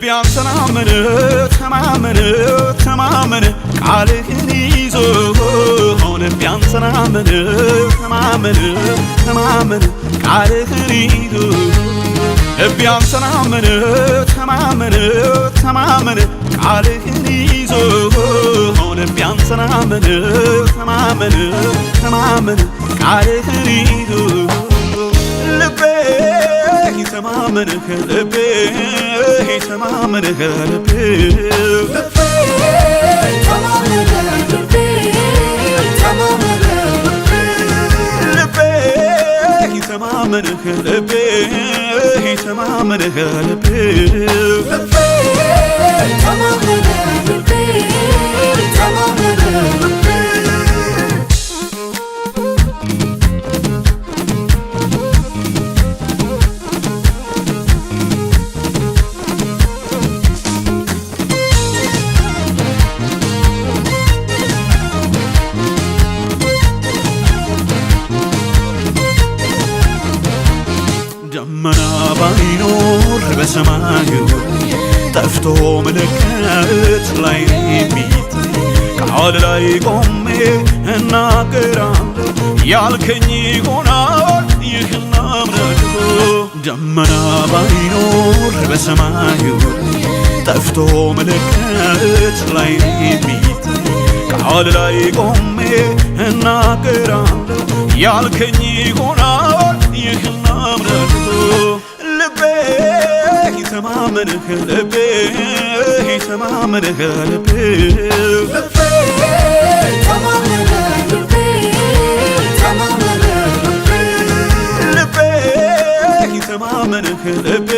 ልቤ አንተን አመነ ተማመነ ተማመነ ቃልህን ይዞ ልቤ አንተን አመነ ተማመነ ተማመነ ቃልህን ይዞ ልቤ አንተን አመነ ተማመነ ተማመነ ቃልህን ይዞ ልቤ አንተን አመነ ተማመነ ተማመነ ቃልህን ይዞ ልቤ ተማመንህ ልቤ ተማመንህ ልቤ ተማመንህ ልቤ ልቤ ተማመንህ ልቤ ተማመንህ ልቤ ደመና ባይኖር በሰማዩ ጠፍቶ ምልክት ላይ የሚታይ ቃል ላይ ቆሜ እናገራለሁ ያልከኝ ይሆናል ይህን አምናለሁ። ደመና ባይኖር በሰማዩ ጠፍቶ ምልክት ላይ የሚታይ ቃል ላይ ቆሜ እናገራለሁ ያልከኝ ይሆናል ይህን አምናለሁ። ልቤ ተማመንህ ልቤ ተማመንህ ልቤ ልቤ ተማመንህ ልቤ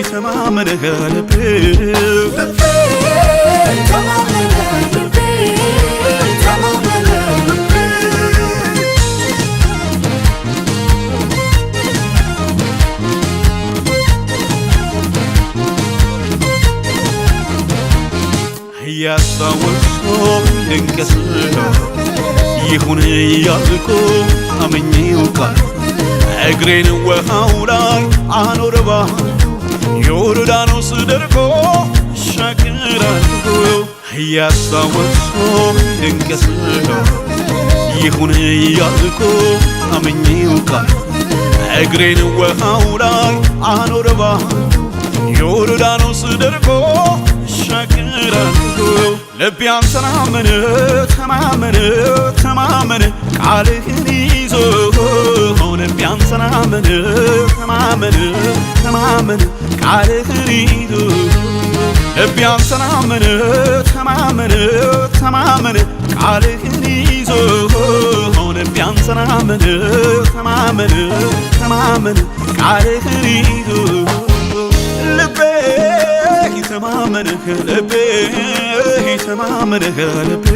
ተማመንህ ልቤ ያስታወስኩ ድንቅ ስራ ይሁን እያልኩ አመኜው ቃል እግሬን ውሃው ላይ አኖረባ ዮርዳኖስ ደርቆ እሻገራለሁ። ያስታወስኩ ድንቅ ስራ ይሁን እያልኩ አመኜው ቃል እግሬን ውሃው ላይ አኖረባ ዮርዳኖስ ደርቆ እሻገራለሁ። ልቤ አንተን አመነ ተማመነ ተማመነ ቃልህን ይዞ ልቤ አንተን አመነ ተማመነ ተማመነ ቃልህን ይዞ ልቤ አንተን አመነ ተማመነ ተማመነ ቃልህን ይዞ ልቤ አንተን አመነ ተማመነ ተማመነ ቃልህን ይዞ ልቤ ተማመንህ ልቤ ተማመንህ ልቤ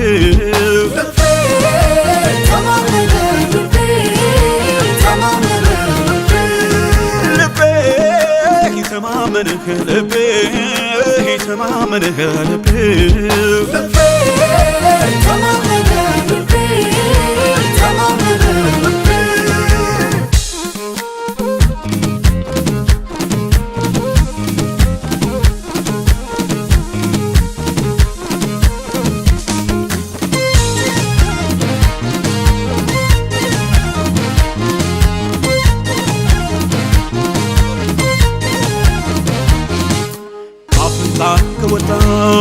ልቤ ተማመንህ ልቤ ተማመንህ ልቤ ከወጣ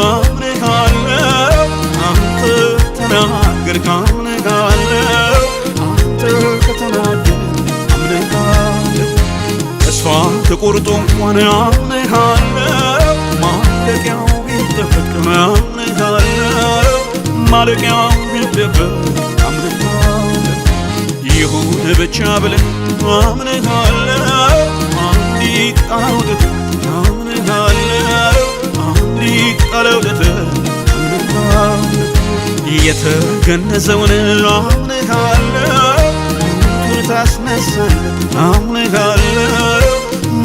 አምንሃለሁ አንተ ተናገርክ አምንሃለሁ አንተ ከተናገርክ አምንሃለሁ ተስፋ ተቆርጦ እንኳን አምንሃለሁ ማለቂያው ቢጠበቅ አምንሃለሁ ማለቂያው ቢጠበቅ አምንሃለሁ ይሁን ብቻ ብለህ አምንሃለሁ አንዲት ቃል አምንሃለሁ ቃለውለተ የተገነዘውን አምንሃለሁ ሙቱን ታስነሳለህ አምንሃለሁ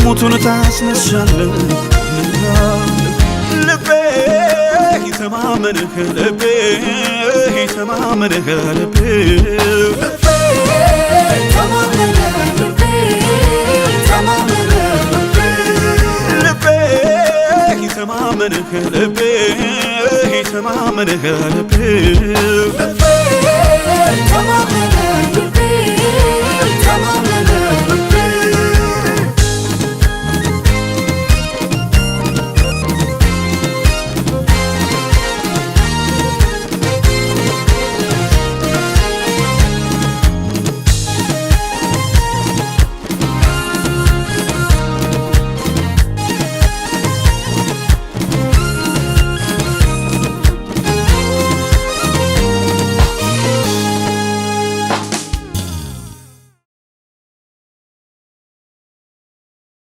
ሙቱን ታስነሳለህ ልቤ ተማመንህ ልቤ ተማመንህ ልቤ ልቤ ተማመንህ ልቤ ተማመንህ ልቤ ተማመነ ልቤ ተማመነ